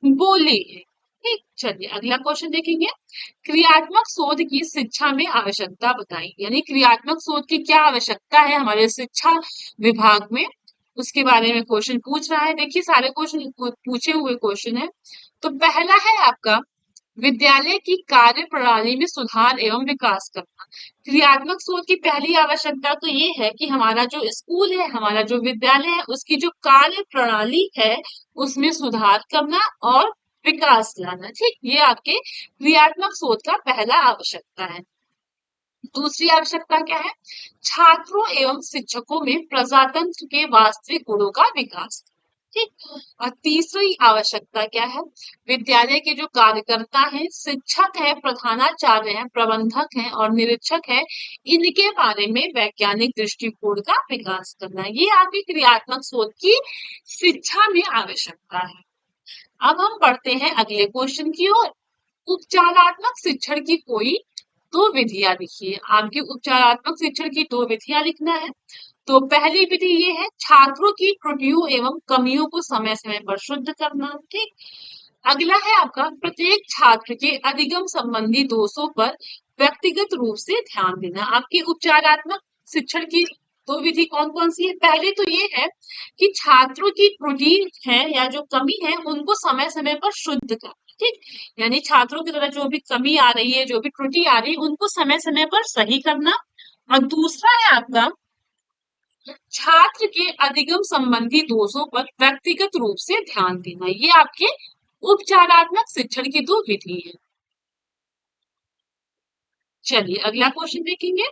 बोली है। ठीक, चलिए अगला क्वेश्चन देखेंगे, क्रियात्मक शोध की शिक्षा में आवश्यकता बताइए। यानी क्रियात्मक शोध की क्या आवश्यकता है हमारे शिक्षा विभाग में, उसके बारे में क्वेश्चन पूछ रहा है। देखिए सारे क्वेश्चन पूछे हुए क्वेश्चन है। तो पहला है आपका, विद्यालय की कार्य प्रणाली में सुधार एवं विकास करना। क्रियात्मक शोध की पहली आवश्यकता तो ये है कि हमारा जो स्कूल है, हमारा जो विद्यालय है, उसकी जो कार्य प्रणाली है उसमें सुधार करना और विकास लाना। ठीक, ये आपके क्रियात्मक शोध का पहला आवश्यकता है। दूसरी आवश्यकता क्या है? छात्रों एवं शिक्षकों में प्रजातंत्र के वास्तविक गुणों का विकास। ठीक। और तीसरी आवश्यकता क्या है? विद्यालय के जो कार्यकर्ता हैं, शिक्षक है, प्रधानाचार्य हैं, प्रबंधक हैं और निरीक्षक है, इनके बारे में वैज्ञानिक दृष्टिकोण का विकास करना। ये आपकी क्रियात्मक शोध की शिक्षा में आवश्यकता है। अब हम बढ़ते हैं अगले क्वेश्चन की ओर। उपचारात्मक शिक्षण की कोई दो विधियां लिखिए। आपकी उपचारात्मक शिक्षण की दो विधियां लिखना है। तो पहली विधि ये है, छात्रों की त्रुटियों एवं कमियों को समय समय पर शुद्ध करना। ठीक। अगला है आपका, प्रत्येक छात्र के अधिगम संबंधी दोषों पर व्यक्तिगत रूप से ध्यान देना। आपकी उपचारात्मक शिक्षण की दो विधि कौन कौन सी है? पहले तो ये है कि छात्रों की त्रुटि है या जो कमी है उनको समय समय पर शुद्ध करना। ठीक, यानी छात्रों की तरह जो भी कमी आ रही है, जो भी त्रुटि आ रही है, उनको समय समय पर सही करना। और दूसरा है आपका, छात्र के अधिगम संबंधी दोषों पर व्यक्तिगत रूप से ध्यान देना। ये आपके उपचारात्मक शिक्षण की दो विधि है। चलिए अगला क्वेश्चन देखेंगे,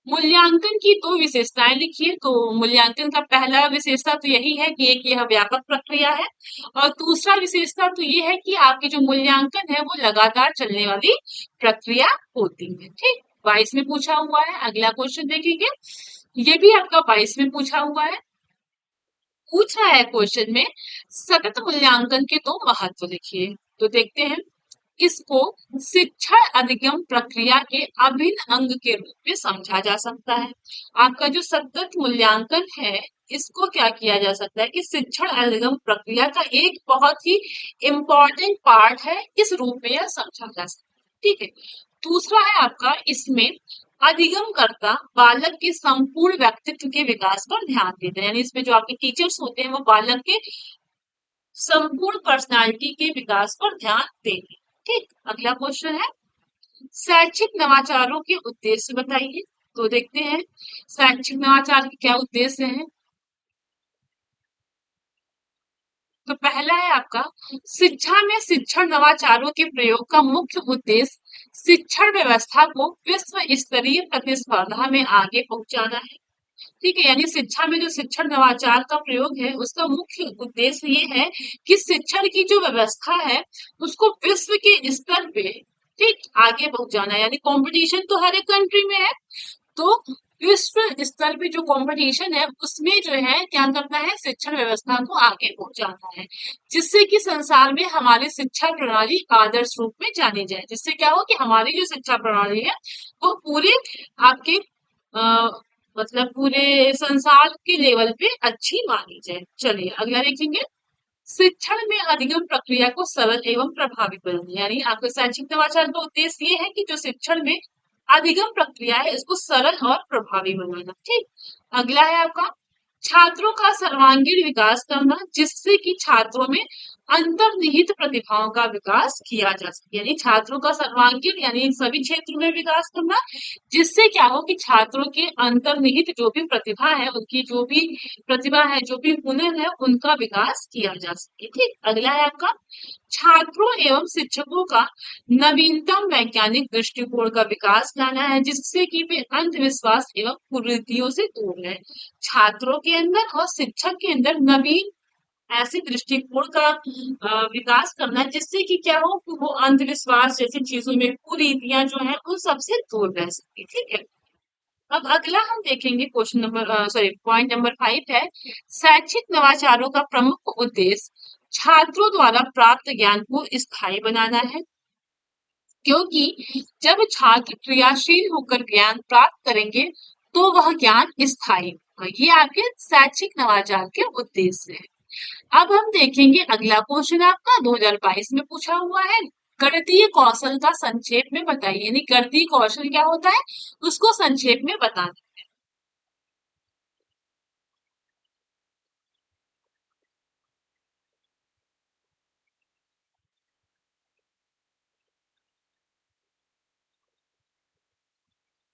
मूल्यांकन की दो विशेषताएं लिखिए। तो मूल्यांकन का पहला विशेषता तो यही है कि एक यह व्यापक प्रक्रिया है और दूसरा विशेषता तो ये है कि आपकी जो मूल्यांकन है वो लगातार चलने वाली प्रक्रिया होती है। ठीक, 22 में पूछा हुआ है। अगला क्वेश्चन देखेंगे, ये भी आपका 22 में पूछा हुआ है। पूछ रहा है क्वेश्चन में, सतत मूल्यांकन के दो महत्व लिखिए। तो देखते हैं, इसको शिक्षण अधिगम प्रक्रिया के अभिन्न अंग के रूप में समझा जा सकता है। आपका जो सतत मूल्यांकन है, इसको क्या किया जा सकता है कि शिक्षण अधिगम प्रक्रिया का एक बहुत ही इम्पोर्टेंट पार्ट है, इस रूप में यह समझा जा सकता है। ठीक है। दूसरा है आपका, इसमें अधिगम करता बालक के संपूर्ण व्यक्तित्व के विकास पर ध्यान देते हैं। यानी इसमें जो आपके टीचर्स होते हैं वो बालक के संपूर्ण पर्सनालिटी के विकास पर ध्यान देंगे। ठीक, अगला क्वेश्चन है, शैक्षिक नवाचारों के उद्देश्य बताइए। तो देखते हैं शैक्षिक नवाचार के क्या उद्देश्य हैं। तो पहला है आपका, शिक्षा में शिक्षण नवाचारों के प्रयोग का मुख्य उद्देश्य शिक्षण व्यवस्था को विश्व स्तरीय प्रतिस्पर्धा में आगे पहुंचाना है। ठीक है, यानी शिक्षा में जो शिक्षण नवाचार का प्रयोग है उसका मुख्य उद्देश्य ये है कि शिक्षण की जो व्यवस्था है उसको विश्व के स्तर पे ठीक आगे पहुंचाना है। यानी कंपटीशन तो हर एक कंट्री में है, तो विश्व स्तर पे जो कंपटीशन है उसमें जो है क्या करना है, शिक्षण व्यवस्था को आगे पहुंचाना है, जिससे कि संसार में हमारी शिक्षा प्रणाली आदर्श रूप में जानी जाए। जिससे क्या हो कि हमारी जो शिक्षा प्रणाली है वो पूरे आपके आ, मतलब पूरे संसार के लेवल पे अच्छी मानी जाए। चलिए अगला देखेंगे, शिक्षण में अधिगम प्रक्रिया को सरल एवं प्रभावी बनाना, यानी आपके शैक्षिक नवाचार का उद्देश्य ये है कि जो शिक्षण में अधिगम प्रक्रिया है इसको सरल और प्रभावी बनाना। ठीक, अगला है आपका छात्रों का सर्वांगीण विकास करना, जिससे कि छात्रों में अंतर्निहित प्रतिभाओं का विकास किया जा सके, यानी छात्रों का सर्वांगीण यानी सभी क्षेत्रों में विकास करना, जिससे क्या हो कि छात्रों के अंतर्निहित जो भी प्रतिभा है, उनकी जो भी प्रतिभा है, जो भी हुनर है, उनका विकास किया जा सके। ठीक, अगला है आपका छात्रों एवं शिक्षकों का नवीनतम वैज्ञानिक दृष्टिकोण का विकास लाना है, जिससे कि वे अंधविश्वास एवं कुरीतियों से दूर रहे। छात्रों के अंदर और शिक्षक के अंदर नवीन ऐसे दृष्टिकोण का विकास करना है, जिससे कि क्या हो कि वो अंधविश्वास जैसी चीजों में कुरीतियां जो है उन सबसे दूर रह सके। ठीक है, अब अगला हम देखेंगे question number sorry point number 5 है शैक्षिक नवाचारों का प्रमुख उद्देश्य छात्रों द्वारा प्राप्त ज्ञान को स्थायी बनाना है, क्योंकि जब छात्र क्रियाशील होकर ज्ञान प्राप्त करेंगे तो वह ज्ञान स्थायी होगा। ये आपके शैक्षिक नवाचार के उद्देश्य है। अब हम देखेंगे अगला क्वेश्चन आपका 2022 में पूछा हुआ है गणितीय कौशल का संक्षेप में बताइए, यानी गणितीय कौशल क्या होता है उसको संक्षेप में बताना।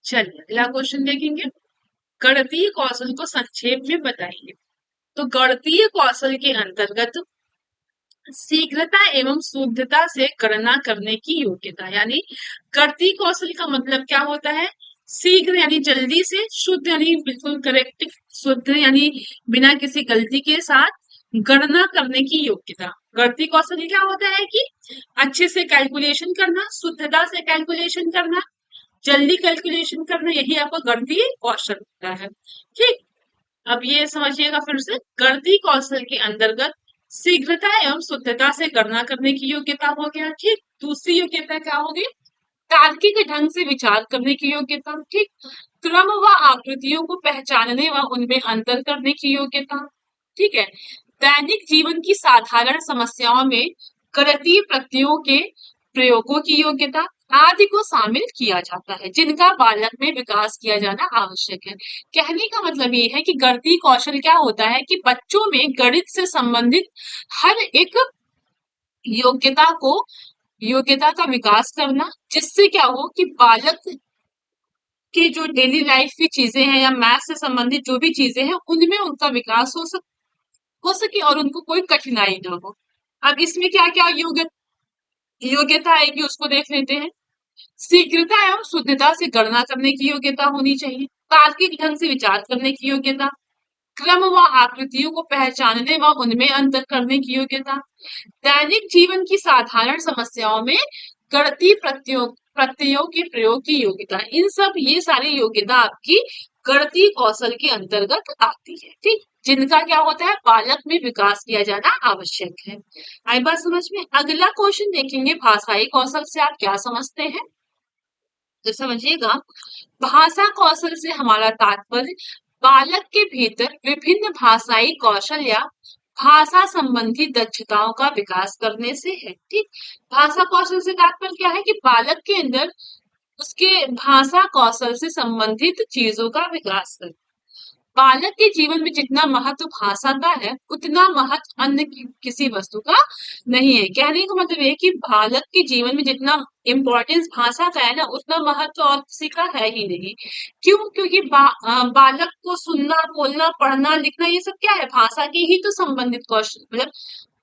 चलिए अगला क्वेश्चन देखेंगे गणितीय कौशल को संक्षेप में बताइए। तो गणितीय कौशल के अंतर्गत शीघ्रता एवं शुद्धता से गणना करने की योग्यता, यानी गणितीय कौशल का मतलब क्या होता है, शीघ्र यानी जल्दी से, शुद्ध यानी बिल्कुल करेक्ट, शुद्ध यानी बिना किसी गलती के साथ गणना करने की योग्यता। गणितीय कौशल क्या होता है कि अच्छे से कैलकुलेशन करना, शुद्धता से कैलकुलेशन करना, जल्दी कैलकुलेशन करना, यही आपका गणितीय कौशल होता है। ठीक, अब ये समझिएगा फिर से, गणितीय कौशल के अंतर्गत शीघ्रता एवं शुद्धता से गणना करने की योग्यता हो गया। ठीक, दूसरी योग्यता क्या होगी, तार्किक ढंग से विचार करने की योग्यता। ठीक, क्रम व आकृतियों को पहचानने व उनमें अंतर करने की योग्यता। ठीक है, दैनिक जीवन की साधारण समस्याओं में गणितीय प्रत्ययों के प्रयोगों की योग्यता आदि को शामिल किया जाता है, जिनका बालक में विकास किया जाना आवश्यक है। कहने का मतलब ये है कि गणितीय कौशल क्या होता है कि बच्चों में गणित से संबंधित हर एक योग्यता को योग्यता का विकास करना, जिससे क्या हो कि बालक की जो डेली लाइफ की चीजें हैं या मैथ से संबंधित जो भी चीजें हैं उनमें उनका विकास हो सके और उनको कोई कठिनाई ना हो। अब इसमें क्या क्या योग्यता आएगी उसको देख लेते हैं। शीघ्रता एवं शुद्धता से गणना करने की योग्यता होनी चाहिए, तार्किक ढंग से विचार करने की योग्यता, क्रम व आकृतियों को पहचानने व उनमें अंतर करने की योग्यता, दैनिक जीवन की साधारण समस्याओं में गणितीय प्रत्ययों के प्रयोग की योग्यता, इन सब ये सारी योग्यता आपकी गणितीय कौशल के अंतर्गत आती है। ठीक, जिनका क्या होता है बालक में विकास किया जाना आवश्यक है। आई बात समझ में। अगला क्वेश्चन देखेंगे भाषाई कौशल से आप क्या समझते हैं। तो समझिएगा भाषा कौशल से हमारा तात्पर्य बालक के भीतर विभिन्न भाषाई कौशल या भाषा संबंधी दक्षताओं का विकास करने से है। ठीक, भाषा कौशल से तात्पर्य क्या है कि बालक के अंदर उसके भाषा कौशल से संबंधित चीजों का विकास कर। बालक के जीवन में जितना महत्व भाषा का है उतना महत्व अन्य किसी वस्तु का नहीं है। कहने का मतलब ये है कि बालक के जीवन में जितना इम्पोर्टेंस भाषा का है ना उतना महत्व और किसी का है ही नहीं। क्यों, क्योंकि बालक को सुनना बोलना पढ़ना लिखना ये सब क्या है भाषा के ही तो संबंधित कौशल, मतलब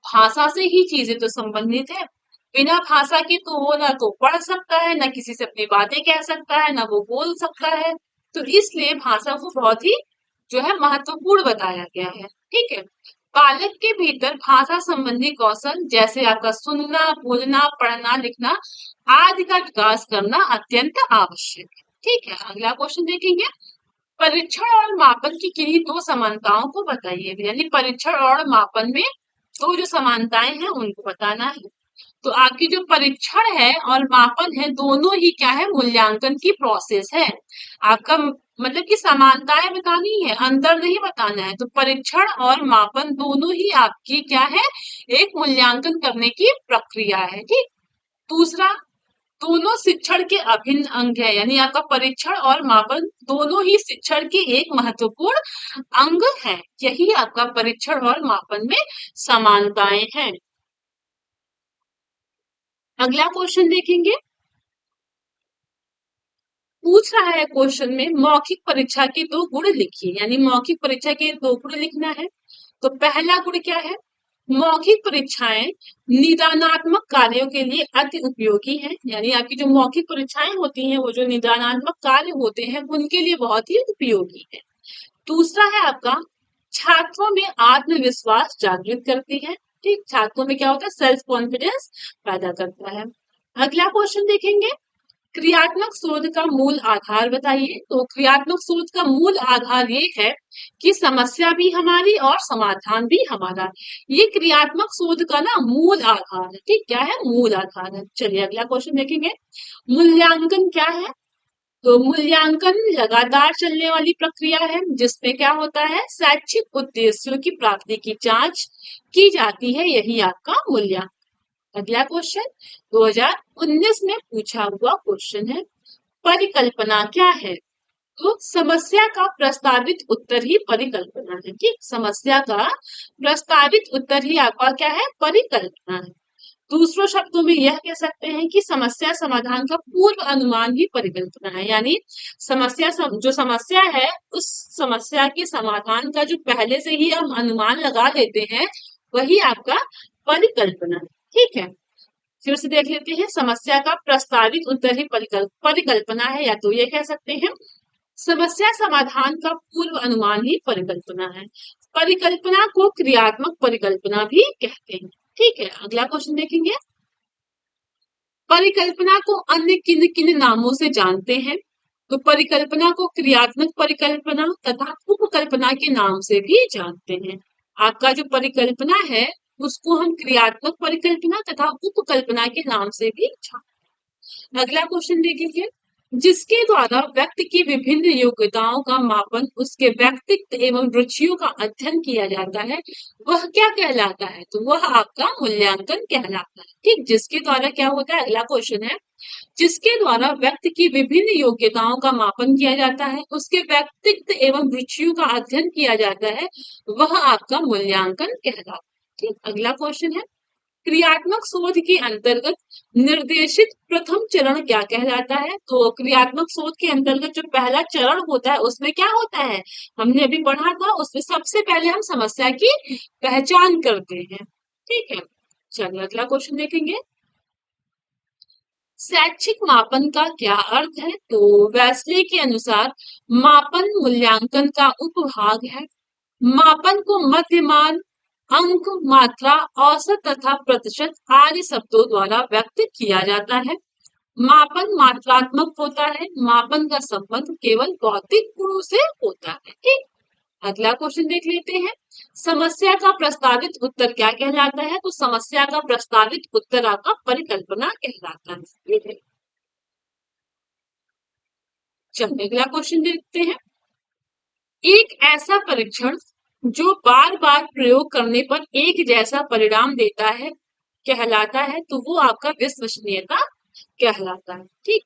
भाषा से ही चीजें तो संबंधित है। बिना भाषा के तो वो ना तो पढ़ सकता है ना किसी से अपनी बातें कह सकता है ना वो बोल सकता है। तो इसलिए भाषा को बहुत ही जो है महत्वपूर्ण बताया गया है। ठीक है, बालक के भीतर भाषा संबंधी कौशल जैसे आपका सुनना बोलना पढ़ना लिखना आदि का विकास करना अत्यंत आवश्यक है। ठीक है, अगला क्वेश्चन देखेंगे परीक्षण और मापन की किन्हीं दो समानताओं को बताइए, यानी परीक्षण और मापन में दो जो समानताएं हैं उनको बताना है। तो आपकी जो परीक्षण है और मापन है दोनों ही क्या है, मूल्यांकन की प्रोसेस है। आपका मतलब कि समानताएं बतानी है, अंतर नहीं बताना है। तो परीक्षण और मापन दोनों ही आपकी क्या है, एक मूल्यांकन करने की प्रक्रिया है। ठीक। दूसरा, दोनों शिक्षण के अभिन्न अंग है, यानी आपका परीक्षण और मापन दोनों ही शिक्षण के एक महत्वपूर्ण अंग है। यही आपका परीक्षण और मापन में समानताएं हैं। अगला क्वेश्चन देखेंगे। पूछ रहा है क्वेश्चन में, मौखिक परीक्षा के दो गुण लिखिए, यानी मौखिक परीक्षा के दो गुण लिखना है। तो पहला गुण क्या है, मौखिक परीक्षाएं निदानात्मक कार्यों के लिए अति उपयोगी है, यानी आपकी जो मौखिक परीक्षाएं होती हैं वो जो निदानात्मक कार्य होते हैं उनके लिए बहुत ही उपयोगी है। दूसरा है आपका, छात्रों में आत्मविश्वास जागृत करती है। ठीक, छात्रों में क्या होता है, सेल्फ कॉन्फिडेंस पैदा करता है। अगला क्वेश्चन देखेंगे, क्रियात्मक शोध का मूल आधार बताइए। तो क्रियात्मक शोध का मूल आधार ये है कि समस्या भी हमारी और समाधान भी हमारा। ये क्रियात्मक शोध का ना मूल आधार है। ठीक, क्या है, मूल आधार है। चलिए अगला क्वेश्चन देखेंगे, मूल्यांकन क्या है। तो मूल्यांकन लगातार चलने वाली प्रक्रिया है जिसमें क्या होता है, शैक्षिक उद्देश्यों की प्राप्ति की जांच की जाती है, यही आपका मूल्यांकन। अगला क्वेश्चन 2019 में पूछा हुआ क्वेश्चन है, परिकल्पना क्या है। तो समस्या का प्रस्तावित उत्तर ही परिकल्पना है। ठीक, समस्या का प्रस्तावित उत्तर ही आपका क्या है, परिकल्पना है। दूसरों शब्दों में यह कह सकते हैं कि समस्या समाधान का पूर्व अनुमान ही परिकल्पना है, यानी जो समस्या है उस समस्या के समाधान का जो पहले से ही हम अनुमान लगा लेते हैं वही आपका परिकल्पना है। ठीक है, फिर से देख लेते हैं, समस्या का प्रस्तावित उत्तर ही परिकल्पना है, या तो ये कह सकते हैं समस्या समाधान का पूर्व अनुमान ही परिकल्पना है। परिकल्पना को क्रियात्मक परिकल्पना भी कहते हैं। ठीक है, अगला क्वेश्चन देखेंगे, परिकल्पना को अन्य किन किन नामों से जानते हैं। तो परिकल्पना को क्रियात्मक परिकल्पना तथा उपकल्पना के नाम से भी जानते हैं। आपका जो परिकल्पना है उसको हम क्रियात्मक परिकल्पना तथा उपकल्पना के नाम से भी जानते हैं। अगला क्वेश्चन देखेंगे, जिसके द्वारा व्यक्ति की विभिन्न योग्यताओं का मापन उसके व्यक्तित्व एवं रुचियों का अध्ययन किया जाता है वह क्या कहलाता है। तो वह आपका मूल्यांकन कहलाता है। ठीक, जिसके द्वारा क्या होता है, अगला क्वेश्चन है, जिसके द्वारा व्यक्ति की विभिन्न योग्यताओं का मापन किया जाता है उसके व्यक्तित्व एवं रुचियों का अध्ययन किया जाता है वह आपका मूल्यांकन कहलाता है। ठीक, अगला क्वेश्चन है, क्रियात्मक शोध के अंतर्गत निर्देशित प्रथम चरण क्या कहलाता है। तो क्रियात्मक शोध के अंतर्गत जो पहला चरण होता है उसमें क्या होता है, हमने अभी पढ़ा था, उसमें सबसे पहले हम समस्या की पहचान करते हैं। ठीक है, चलिए अगला क्वेश्चन देखेंगे, शैक्षिक मापन का क्या अर्थ है। तो वेस्ले के अनुसार मापन मूल्यांकन का उपभाग है। मापन को मध्यमान, अंक, मात्रा, औसत तथा प्रतिशत आदि शब्दों द्वारा व्यक्त किया जाता है। मापन मात्रात्मक होता है, मापन का संबंध केवल भौतिक गुणों से होता है। ठीक, अगला क्वेश्चन देख लेते हैं, समस्या का प्रस्तावित उत्तर क्या कहलाता है। तो समस्या का प्रस्तावित उत्तर आपका परिकल्पना कहलाता है। चलिए अगला क्वेश्चन देखते हैं, एक ऐसा परीक्षण जो बार बार प्रयोग करने पर एक जैसा परिणाम देता है कहलाता है। तो वो आपका विश्वसनीयता कहलाता है। ठीक,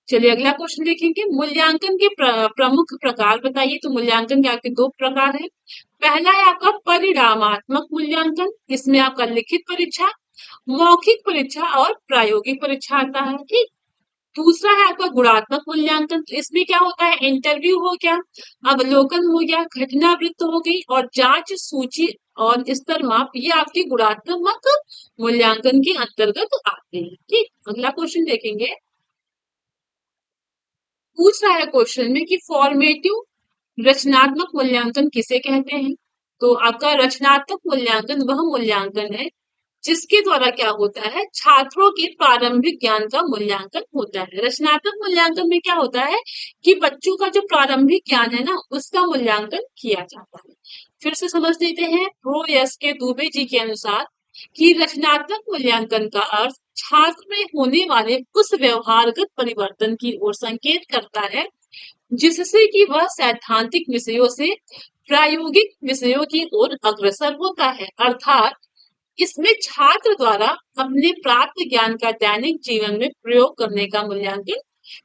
चलिए अगला क्वेश्चन देखेंगे, मूल्यांकन के प्रमुख प्रकार बताइए। तो मूल्यांकन के आपके दो प्रकार हैं। पहला है आपका परिणामात्मक मूल्यांकन, इसमें आपका लिखित परीक्षा, मौखिक परीक्षा और प्रायोगिक परीक्षा आता है। ठीक, दूसरा है आपका गुणात्मक मूल्यांकन, तो इसमें क्या होता है, इंटरव्यू हो गया, अवलोकन हो गया, घटनावृत्त हो गई और जांच सूची और स्तर माप, ये आपके गुणात्मक मूल्यांकन के अंतर्गत आते हैं। ठीक, अगला क्वेश्चन देखेंगे, पूछ रहा है क्वेश्चन में कि फॉर्मेटिव रचनात्मक मूल्यांकन किसे कहते हैं। तो आपका रचनात्मक मूल्यांकन वह मूल्यांकन है जिसके द्वारा क्या होता है, छात्रों के प्रारंभिक ज्ञान का मूल्यांकन होता है। रचनात्मक मूल्यांकन में क्या होता है कि बच्चों का जो प्रारंभिक ज्ञान है ना उसका मूल्यांकन किया जाता है। फिर से समझ लेते हैं, प्रो एस के दुबे जी के अनुसार कि रचनात्मक मूल्यांकन का अर्थ छात्र में होने वाले उस व्यवहारगत परिवर्तन की ओर संकेत करता है जिससे कि वह सैद्धांतिक विषयों से प्रायोगिक विषयों की ओर अग्रसर होता है। अर्थात इसमें छात्र द्वारा अपने प्राप्त ज्ञान का दैनिक जीवन में प्रयोग करने का मूल्यांकन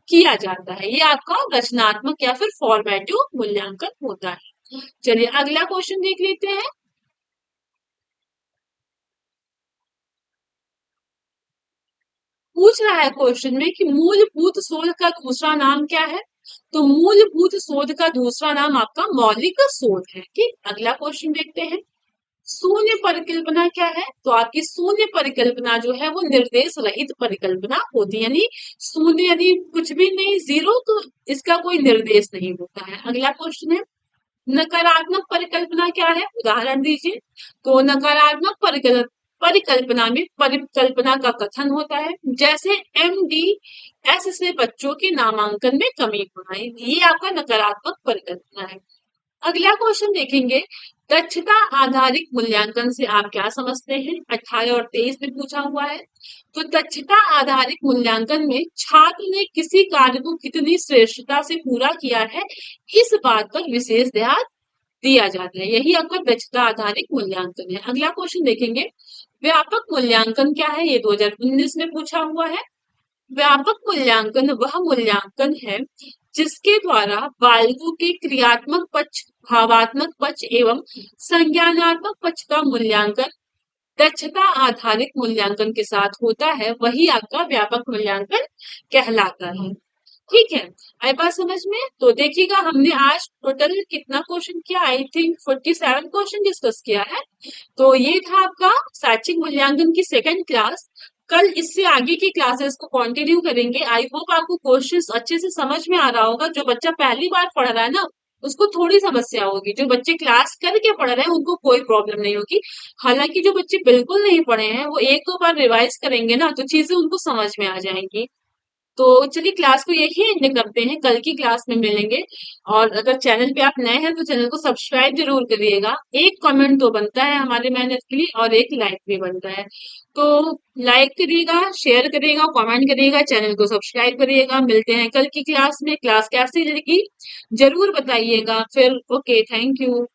किया जाता है। ये आपका रचनात्मक या फिर फॉर्मेटिव मूल्यांकन होता है। चलिए अगला क्वेश्चन देख लेते हैं। पूछ रहा है क्वेश्चन में कि मूलभूत शोध का दूसरा नाम क्या है। तो मूलभूत शोध का दूसरा नाम आपका मौलिक शोध है। ठीक, अगला क्वेश्चन देखते हैं। शून्य परिकल्पना क्या है। तो आपकी शून्य परिकल्पना जो है वो निर्देश रहित परिकल्पना होती है, यानी शून्य यदि कुछ भी नहीं, जीरो, तो इसका कोई निर्देश नहीं होता है। अगला क्वेश्चन है नकारात्मक परिकल्पना क्या है, उदाहरण दीजिए। तो नकारात्मक परिकल्पना में परिकल्पना का कथन होता है, जैसे MDS से बच्चों के नामांकन में कमी होना, ये आपका नकारात्मक परिकल्पना है। अगला क्वेश्चन देखेंगे, दक्षता आधारित मूल्यांकन से आप क्या समझते हैं। 18 और 23 में पूछा हुआ है। तो दक्षता आधारित मूल्यांकन में छात्र ने किसी कार्य को कितनी श्रेष्ठता से पूरा किया है, इस बात पर विशेष ध्यान दिया जाता है। यही आपका दक्षता आधारित मूल्यांकन है। अगला क्वेश्चन देखेंगे, व्यापक मूल्यांकन क्या है। ये 2019 में पूछा हुआ है। व्यापक मूल्यांकन वह मूल्यांकन है जिसके द्वारा बालकों के क्रियात्मक पक्ष, भावात्मक पक्ष एवं संज्ञानात्मक पक्ष का मूल्यांकन दक्षता आधारित मूल्यांकन के साथ होता है, वही आपका व्यापक मूल्यांकन कहलाता है। ठीक है, आई बात समझ में। तो देखिएगा हमने आज टोटल कितना क्वेश्चन किया, आई थिंक 47 क्वेश्चन डिस्कस किया है। तो ये था आपका शैक्षिक मूल्यांकन की सेकंड क्लास। कल इससे आगे की क्लासेस को कंटिन्यू करेंगे। आई होप आपको क्वेश्चंस अच्छे से समझ में आ रहा होगा। जो बच्चा पहली बार पढ़ रहा है ना, उसको थोड़ी समस्या होगी। जो बच्चे क्लास करके पढ़ रहे हैं उनको कोई प्रॉब्लम नहीं होगी। हालांकि जो बच्चे बिल्कुल नहीं पढ़े हैं वो एक दो बार रिवाइज करेंगे ना, तो चीजें उनको समझ में आ जाएंगी। तो चलिए क्लास को यही एंड करते हैं, कल की क्लास में मिलेंगे। और अगर चैनल पे आप नए हैं तो चैनल को सब्सक्राइब जरूर करिएगा। एक कमेंट तो बनता है हमारे मेहनत के लिए और एक लाइक भी बनता है। तो लाइक करिएगा, शेयर करिएगा, कमेंट करिएगा, चैनल को सब्सक्राइब करिएगा। मिलते हैं कल की क्लास में। क्लास कैसी लगी जरूर बताइएगा। फिर ओके, थैंक यू।